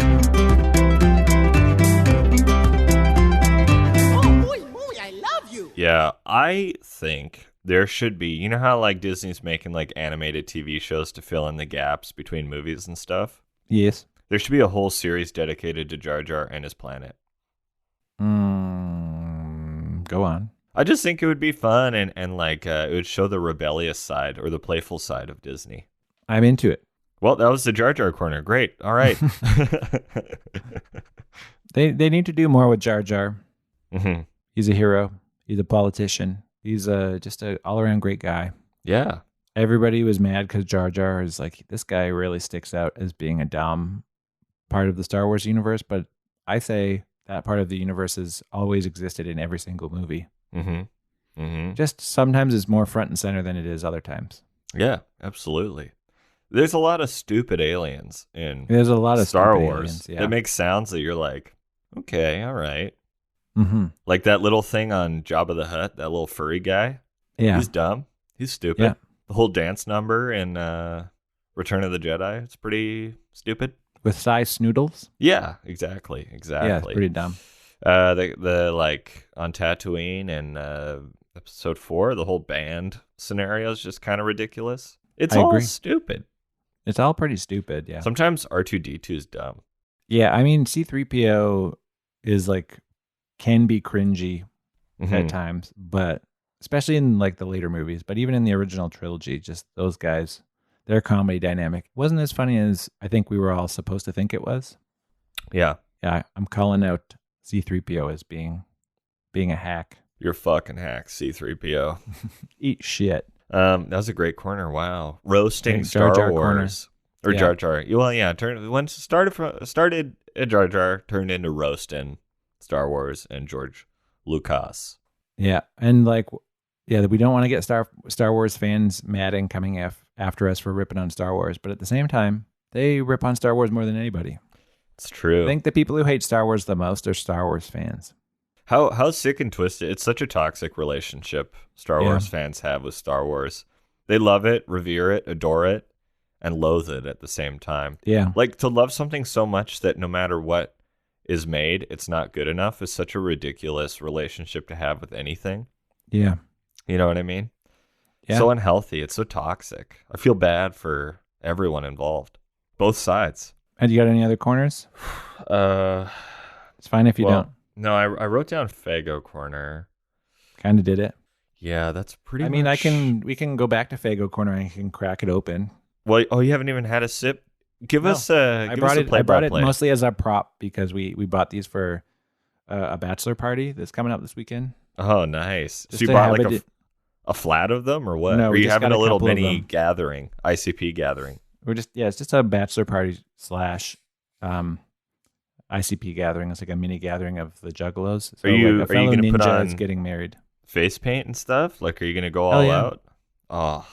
love you. Yeah, I think there should be, you know how like Disney's making like animated TV shows to fill in the gaps between movies and stuff? Yes. There should be a whole series dedicated to Jar Jar and his planet. Go on. I just think it would be fun and like it would show the rebellious side or the playful side of Disney. I'm into it. Well, that was the Jar Jar Corner. Great. All right. They need to do more with Jar Jar. Mm-hmm. He's a hero. He's a politician. He's just an all-around great guy. Yeah. Everybody was mad because Jar Jar is like, this guy really sticks out as being a dumb part of the Star Wars universe. But I say that part of the universe has always existed in every single movie. Mm-hmm. Mm-hmm. Just sometimes it's more front and center than it is other times. Yeah, absolutely. There's a lot of stupid aliens in There's a lot of Star stupid Wars aliens, yeah. that make sounds that you're like, okay, all right. Mm-hmm. Like that little thing on Jabba the Hutt, that little furry guy. Yeah. He's dumb. He's stupid. Yeah. The whole dance number in Return of the Jedi, it's pretty stupid. With size snoodles. Yeah, exactly. Yeah, it's pretty dumb. The like on Tatooine and episode 4, the whole band scenario is just kind of ridiculous. It's all agree. stupid. It's all pretty stupid, yeah. Sometimes R2D2 is dumb. Yeah, I mean, C-3PO is like, can be cringy at times, but especially in like the later movies, but even in the original trilogy, just those guys, their comedy dynamic wasn't as funny as I think we were all supposed to think it was. Yeah. Yeah, I'm calling out C-3PO as being a hack. You're fucking hack, C-3PO. Eat shit. That was a great corner. Wow. Roasting Jar Star Jar Wars. corner. Or Jar Jar. Well, yeah, started at Jar Jar, turned into roasting Star Wars and George Lucas. Yeah, and like, yeah, we don't want to get Star Wars fans mad and coming after us for ripping on Star Wars, but at the same time, they rip on Star Wars more than anybody. It's true. I think the people who hate Star Wars the most are Star Wars fans. How sick and twisted. It's such a toxic relationship Star Wars fans have with Star Wars. They love it, revere it, adore it, and loathe it at the same time. Yeah. Like, to love something so much that no matter what is made, it's not good enough is such a ridiculous relationship to have with anything. Yeah. You know what I mean? Yeah. So unhealthy. It's so toxic. I feel bad for everyone involved. Both sides. And you got any other corners? It's fine if you don't. No, I wrote down Faygo Corner. Kind of did it. Yeah, that's pretty I mean, much... we can go back to Faygo Corner and I can crack it open. Well, you haven't even had a sip? Give us a I play-by-play. brought it mostly as a prop because we bought these for a bachelor party that's coming up this weekend. Oh, nice. Just so you to bought have like a flat of them or what? No, or we you just having got a little couple of mini them. gathering, ICP gathering? It's just a bachelor party / ICP gathering. It's like a mini gathering of the Juggalos. So Are you like a fellow going to put ninja is on getting married. face paint and stuff? Like, are you going to go Hell all yeah. out? Oh,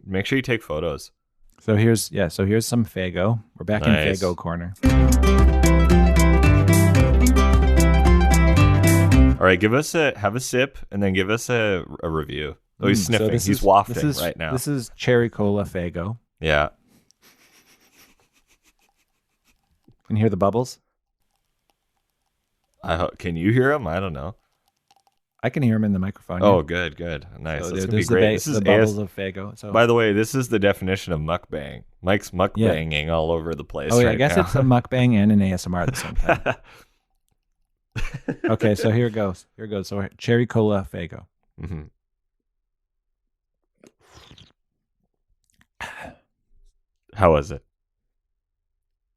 make sure you take photos. So here's some Faygo. We're back Nice. in Faygo Corner. All right, have a sip and then give us a review. Oh, he's So sniffing. He's wafting right now. This is cherry cola Faygo. Yeah. Can you hear the bubbles? Can you hear him? I don't know. I can hear them in the microphone. Oh, yeah. good. Nice. So That's gonna be there's great. This is the bubbles of Faygo. So By the way, this is the definition of mukbang. Mike's mukbanging all over the place. oh yeah, right I guess now. it's a mukbang and an ASMR at the same time. Okay, so here it goes. So cherry cola Faygo. Mm-hmm. How was it?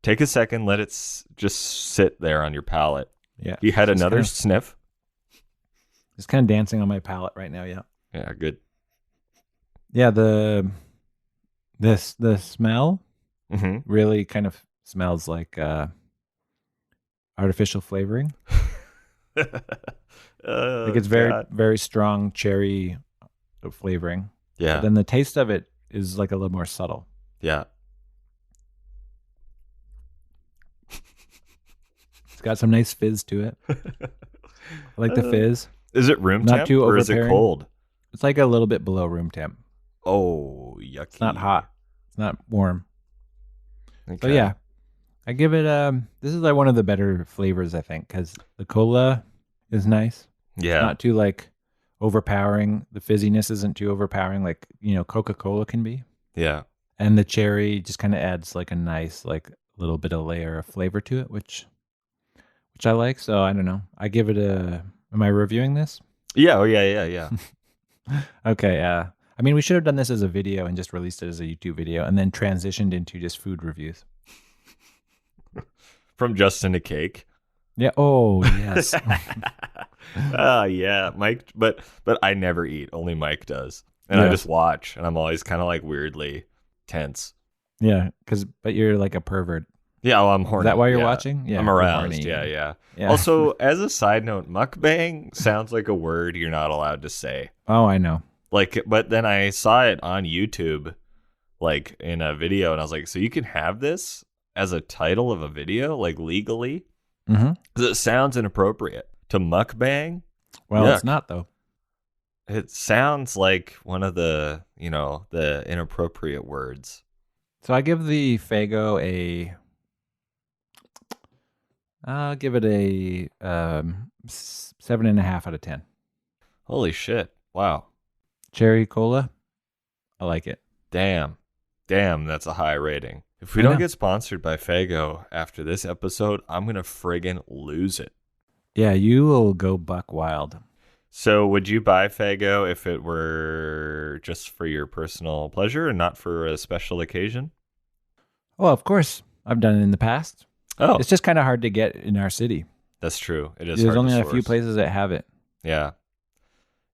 Take a second. Let it just sit there on your palate. Yeah. You had Just another kinda- sniff? It's kind of dancing on my palate right now. Yeah. Yeah, good. Yeah. The smell Mm-hmm. really kind of smells like artificial flavoring. Like it's very strong cherry flavoring. Yeah. But then the taste of it is like a little more subtle. Yeah. It's got some nice fizz to it. I like the fizz. Is it room Not temp too or is it overbearing. cold? It's like a little bit below room temp. Oh, yucky. It's not hot. It's not warm. Okay. So yeah, I give it. This is like one of the better flavors I think because the cola is nice. Yeah. It's not too like overpowering. The fizziness isn't too overpowering like Coca-Cola can be. Yeah. And the cherry just kind of adds like a nice like little bit of layer of flavor to it, which I like. So I don't know. I give it a. Am I reviewing this? Yeah. Oh, yeah. Okay. I mean, we should have done this as a video and just released it as a YouTube video, and then transitioned into just food reviews. From Justin to Cake. Yeah. Oh yes. Yeah, Mike. But I never eat. Only Mike does, and I Yeah. just watch, and I'm always kind of like weirdly tense. Yeah. But you're like a pervert. Yeah, well, I'm horny. Is that why you're yeah. watching? Yeah. I'm you're aroused. horny. Yeah. Yeah. Also, as a side note, mukbang sounds like a word you're not allowed to say. Oh, I know. Like, but then I saw it on YouTube, like in a video, and I was like, so you can have this as a title of a video, like legally? Mm-hmm. Because it sounds inappropriate. to mukbang. Well, Yuck. it's not though. It sounds like one of the, the inappropriate words. So I give the Faygo a. I'll give it a 7.5 out of 10. Holy shit. Wow. Cherry cola. I like it. Damn, that's a high rating. If we I don't know. get sponsored by Faygo after this episode, I'm going to friggin' lose it. Yeah, you will go buck wild. So would you buy Faygo if it were just for your personal pleasure and not for a special occasion? Oh, of course. I've done it in the past. Oh, It's just kind of hard to get in our city. that's true. It is There's hard only to a few source. places that have it. Yeah.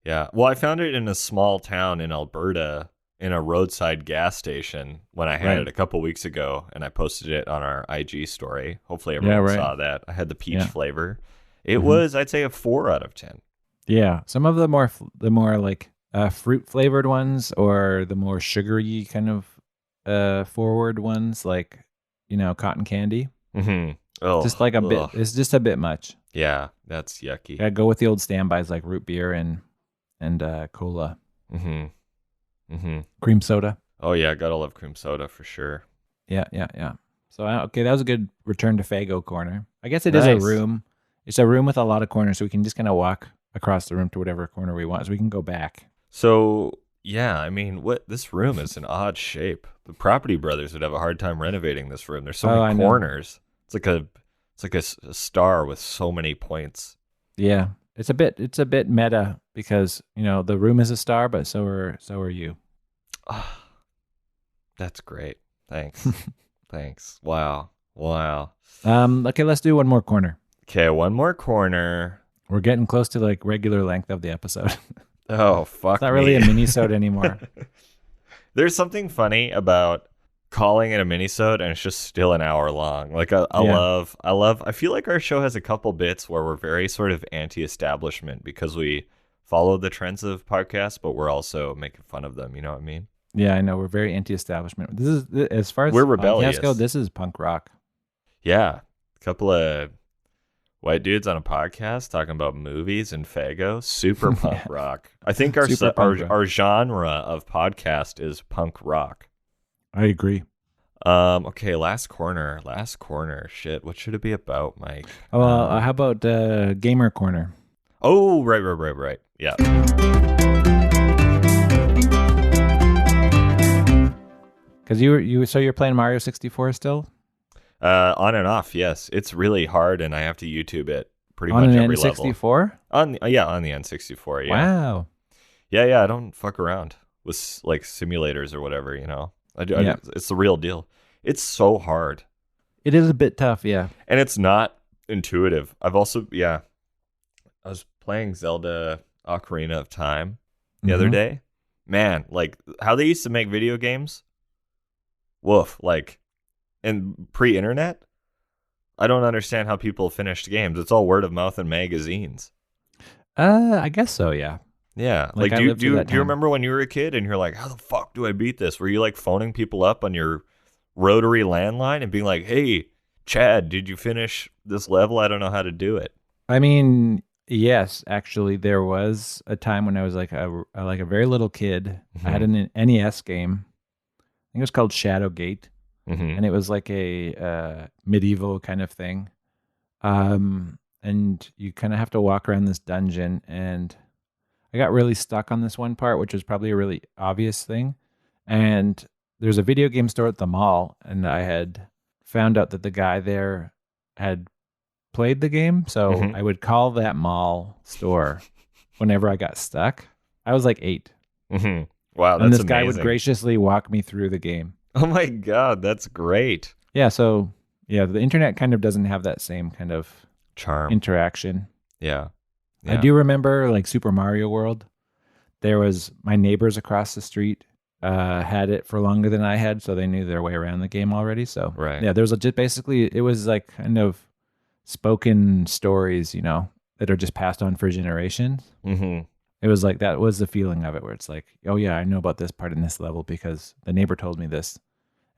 Yeah. Well, I found it in a small town in Alberta in a roadside gas station when I had Right. it a couple weeks ago, and I posted it on our IG story. Hopefully everyone right. saw that. I had the peach Yeah. flavor. It Mhm. was, I'd say, a 4 out of 10. Yeah, some of the more like fruit flavored ones, or the more sugary kind of forward ones, like cotton candy. Mm-hmm. Oh, Just like a bit. ugh. It's just a bit much. Yeah, that's yucky. Gotta go with the old standbys like root beer and cola, Mm-hmm. Mm-hmm. cream soda. Oh yeah, gotta love cream soda for sure. Yeah. So okay, that was a good return to Faygo Corner. I guess it is a Nice. room. It's a room with a lot of corners, so we can just kind of walk across the room to whatever corner we want, so we can go back. So yeah, I mean, this room is an odd shape. The Property Brothers would have a hard time renovating this room. There's so I many know. corners. It's like a star with so many points. Yeah, it's a bit meta because the room is a star, but so are you. Ah, that's great. Thanks. Thanks. Wow. Okay, let's do one more corner. Okay, one more corner. We're getting close to like regular length of the episode. Oh, fuck It's not really a me. mini-sode anymore. There's something funny about calling it a minisode and it's just still an hour long. Like I feel like our show has a couple bits where we're very sort of anti-establishment because we follow the trends of podcasts, but we're also making fun of them. You know what I mean? Yeah, I know. We're very anti-establishment. This is as far as We're podcasts rebellious. go. This is punk rock. Yeah. A couple of white dudes on a podcast talking about movies and Faygo. Super punk rock. I think Super punk rock. our genre of podcast is punk rock. I agree. Okay, last corner. Shit, what should it be about, Mike? Oh, how about gamer corner? Oh, right. Yeah. Because you're playing Mario 64 still On and off, yes. It's really hard, and I have to YouTube it pretty on much an every level. N64. On the N64, yeah. Wow. Yeah, I don't fuck around with like simulators or whatever, Yeah. It's the real deal. It's so hard. It is a bit tough, yeah. And it's not intuitive. I was playing Zelda Ocarina of Time the other Mhm. day. Man, like how they used to make video games. Woof, like in pre-internet, I don't understand how people finished games. It's all word of mouth and magazines. I guess so, yeah. Yeah, Like, like I do you lived through do, that do you time. remember when you were a kid and you're like, how the fuck do I beat this? Were you like phoning people up on your rotary landline and being like, hey, Chad, did you finish this level? I don't know how to do it. I mean, yes, actually, there was a time when I was like a very little kid. I had an NES game. I think it was called Shadowgate, Mm-hmm. and it was like a medieval kind of thing. And you kind of have to walk around this dungeon, and I got really stuck on this one part, which was probably a really obvious thing. And there's a video game store at the mall, and I had found out that the guy there had played the game, so Mhm. I would call that mall store whenever I got stuck. I was like 8, Mm-hmm. Wow, that's and this amazing. guy would graciously walk me through the game. Oh my god, that's great. Yeah, so yeah, the internet kind of doesn't have that same kind of Charm. interaction. Yeah. I do remember like Super Mario World. There was my neighbors across the street had it for longer than I had, so they knew their way around the game already. So Right. yeah, there was just basically it was like kind of spoken stories, that are just passed on for generations. Mm-hmm. It was like that was the feeling of it, where it's like, oh yeah, I know about this part in this level because the neighbor told me this,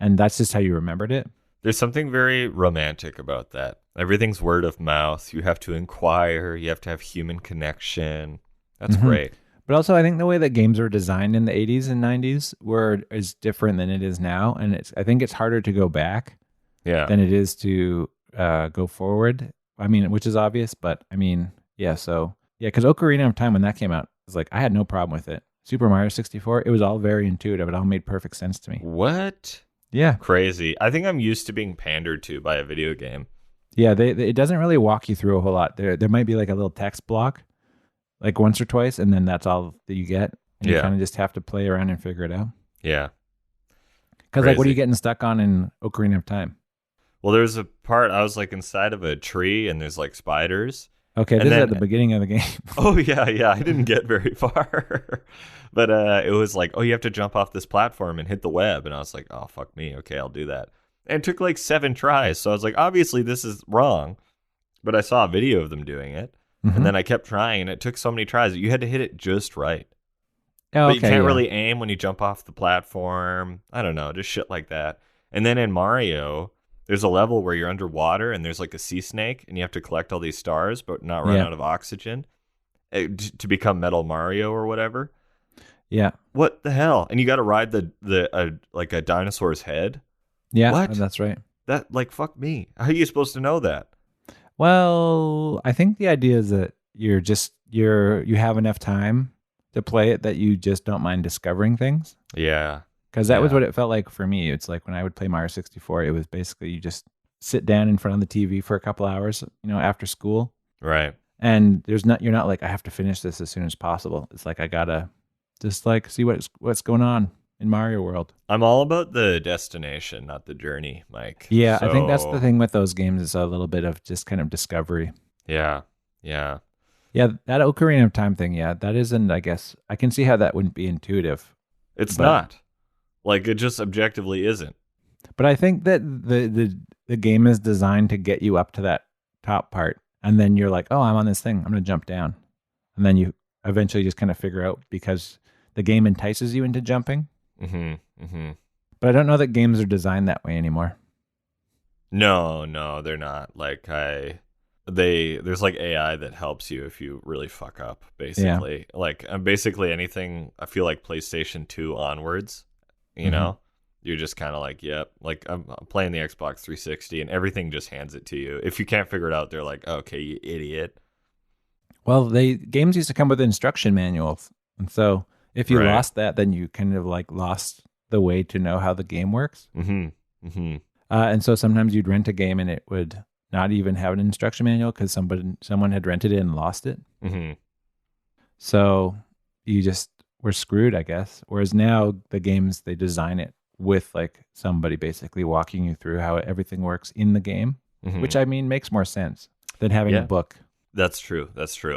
and that's just how you remembered it. There's something very romantic about that. Everything's word of mouth. You have to inquire. You have to have human connection. That's great. But also, I think the way that games were designed in the 80s and 90s is different than it is now, and I think it's harder to go back than it is to go forward. I mean, which is obvious, but I mean, yeah. So yeah, because Ocarina of Time, when that came out, it was like I had no problem with it. Super Mario 64, it was all very intuitive. It all made perfect sense to me. What? Yeah. Crazy. I think I'm used to being pandered to by a video game. Yeah, it doesn't really walk you through a whole lot. There might be like a little text block, like once or twice, and then that's all that you get. And you kind of just have to play around and figure it out. Yeah. Because like, what are you getting stuck on in Ocarina of Time? Well, there's a part I was like inside of a tree, and there's like spiders. Okay, this is at the beginning of the game. Oh, yeah. I didn't get very far. But it was like, oh, you have to jump off this platform and hit the web. And I was like, oh, fuck me. Okay, I'll do that. And it took like 7 tries. So I was like, obviously this is wrong. But I saw a video of them doing it. And then I kept trying. And it took so many tries that you had to hit it just right. Oh, but you can't really aim when you jump off the platform. I don't know, just shit like that. And then in Mario, there's a level where you're underwater and there's like a sea snake and you have to collect all these stars but not run out of oxygen to become Metal Mario or whatever. Yeah. What the hell? And you got to ride like a dinosaur's head. Yeah, what? That's right. That like fuck me. How are you supposed to know that? Well, I think the idea is that you have enough time to play it that you just don't mind discovering things. Yeah. Because that was what it felt like for me. It's like when I would play Mario 64, it was basically you just sit down in front of the TV for a couple hours, after school. Right. And you're not like, I have to finish this as soon as possible. It's like, I gotta just like see what's going on in Mario World. I'm all about the destination, not the journey, Mike. Yeah, so I think that's the thing with those games is a little bit of just kind of discovery. Yeah. Yeah. Yeah, that Ocarina of Time thing, that isn't, I guess, I can see how that wouldn't be intuitive. It's not. Like, it just objectively isn't. But I think that the game is designed to get you up to that top part. And then you're like, oh, I'm on this thing. I'm going to jump down. And then you eventually just kind of figure out because the game entices you into jumping. But I don't know that games are designed that way anymore. No, they're not. Like, there's like AI that helps you if you really fuck up, basically. Yeah. Like, basically anything, I feel like PlayStation 2 onwards, you know? You're just kind of like, yep. Like, I'm playing the Xbox 360 and everything just hands it to you. If you can't figure it out, they're like, okay, you idiot. Well, games used to come with instruction manuals. And so if you lost that, then you kind of like lost the way to know how the game works. And so sometimes you'd rent a game and it would not even have an instruction manual because someone had rented it and lost it. So you just were screwed, I guess. Whereas now the games, they design it with like somebody basically walking you through how everything works in the game, which I mean makes more sense than having a book. That's true.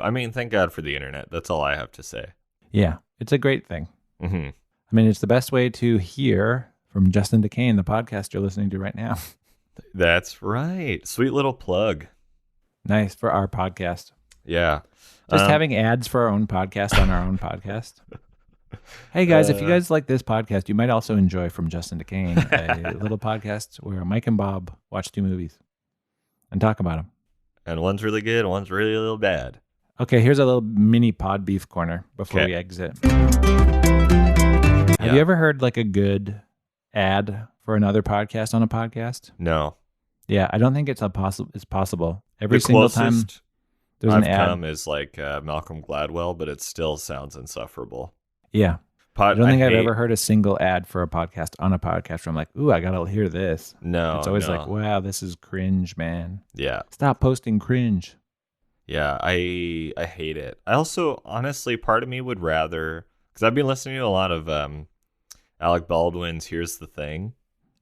I mean, thank God for the internet. That's all I have to say. Yeah, it's a great thing. I mean, it's the best way to hear from Justin DeCane, the podcast you're listening to right now. That's right. Sweet little plug. Nice for our podcast. Yeah. Just having ads for our own podcast on our own podcast. Hey guys, if you guys like this podcast, you might also enjoy From Justin DeCane, a little podcast where Mike and Bob watch 2 movies and talk about them. And one's really good, and one's really a little bad. Okay, here's a little mini pod beef corner before we exit. Have you ever heard like a good ad for another podcast on a podcast? No. Yeah, I don't think it's possible. Every single time there's an ad. Come is like Malcolm Gladwell, but it still sounds insufferable. Yeah. I don't think I've ever heard a single ad for a podcast on a podcast where I'm like, ooh, I got to hear this. No. It's always like, wow, this is cringe, man. Yeah. Stop posting cringe. Yeah, I hate it. I also, honestly, part of me would rather, because I've been listening to a lot of Alec Baldwin's Here's the Thing.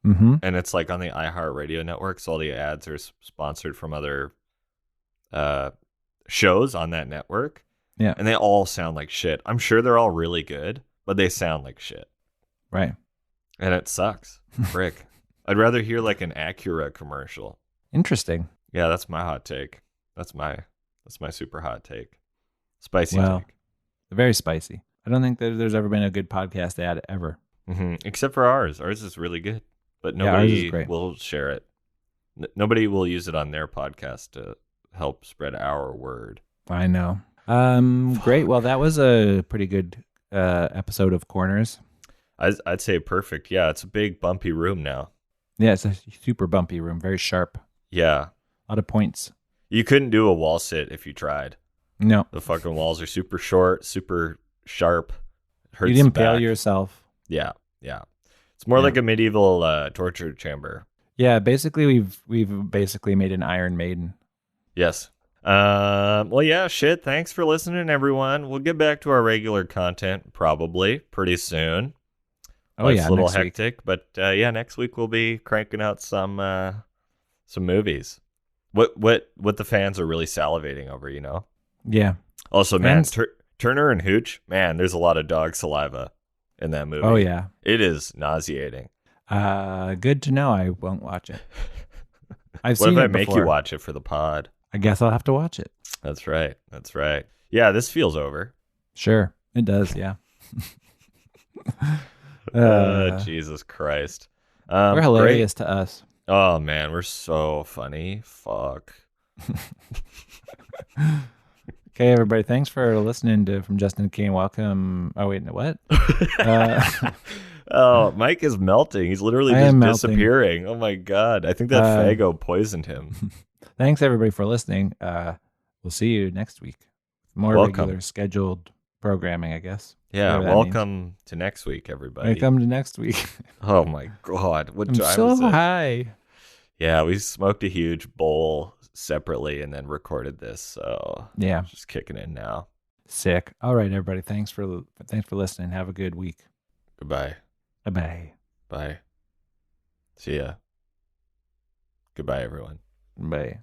And it's like on the iHeartRadio network, so all the ads are sponsored from other shows on that network. Yeah. And they all sound like shit. I'm sure they're all really good, but they sound like shit. Right. And it sucks. Frick. I'd rather hear like an Acura commercial. Interesting. Yeah, that's my hot take. That's my super hot take. Spicy take. Very spicy. I don't think that there's ever been a good podcast ad ever. Except for ours. Ours is really good. But nobody will share it. Nobody will use it on their podcast to help spread our word. I know. Great. Well, that was a pretty good episode of Corners. I'd say perfect. Yeah, it's a big bumpy room now. Yeah, it's a super bumpy room, very sharp. Yeah. A lot of points. You couldn't do a wall sit if you tried. No. The fucking walls are super short, super sharp. Hurts You'd impale back. yourself. Yeah. It's more like a medieval torture chamber. Yeah, basically we've basically made an Iron Maiden. Yes. Well, yeah, shit. Thanks for listening, everyone. We'll get back to our regular content probably pretty soon. Oh, Life's yeah, a little next week. hectic, but yeah, next week we'll be cranking out some movies. What the fans are really salivating over, you know? Yeah. Also, man, Fans- Turner and Hooch, man, there's a lot of dog saliva in that movie. Oh, yeah. It is nauseating. Good to know. I won't watch it. I've What seen if I it make before. you watch it for the pod? I guess I'll have to watch it. That's right. Yeah, this feels over. Sure, it does. Yeah. Jesus Christ. We're hilarious to us. Oh, man, we're so funny. Fuck. Okay, everybody. Thanks for listening to From Justin Kane. Welcome. Oh, wait, what? Oh, Mike is melting. He's literally I just am melting. disappearing. Oh, my God. I think that Faygo poisoned him. Thanks, everybody, for listening. We'll see you next week. More Welcome. regular scheduled programming, I guess. Yeah, Whatever that welcome to next week, everybody. Welcome to next week. Oh, my God. What I'm time so is it? high. Yeah, we smoked a huge bowl separately and then recorded this. So Yeah, just kicking in now. sick. All right, everybody. Thanks for listening. Have a good week. Goodbye. Bye. Bye. See ya. Goodbye, everyone. Bye.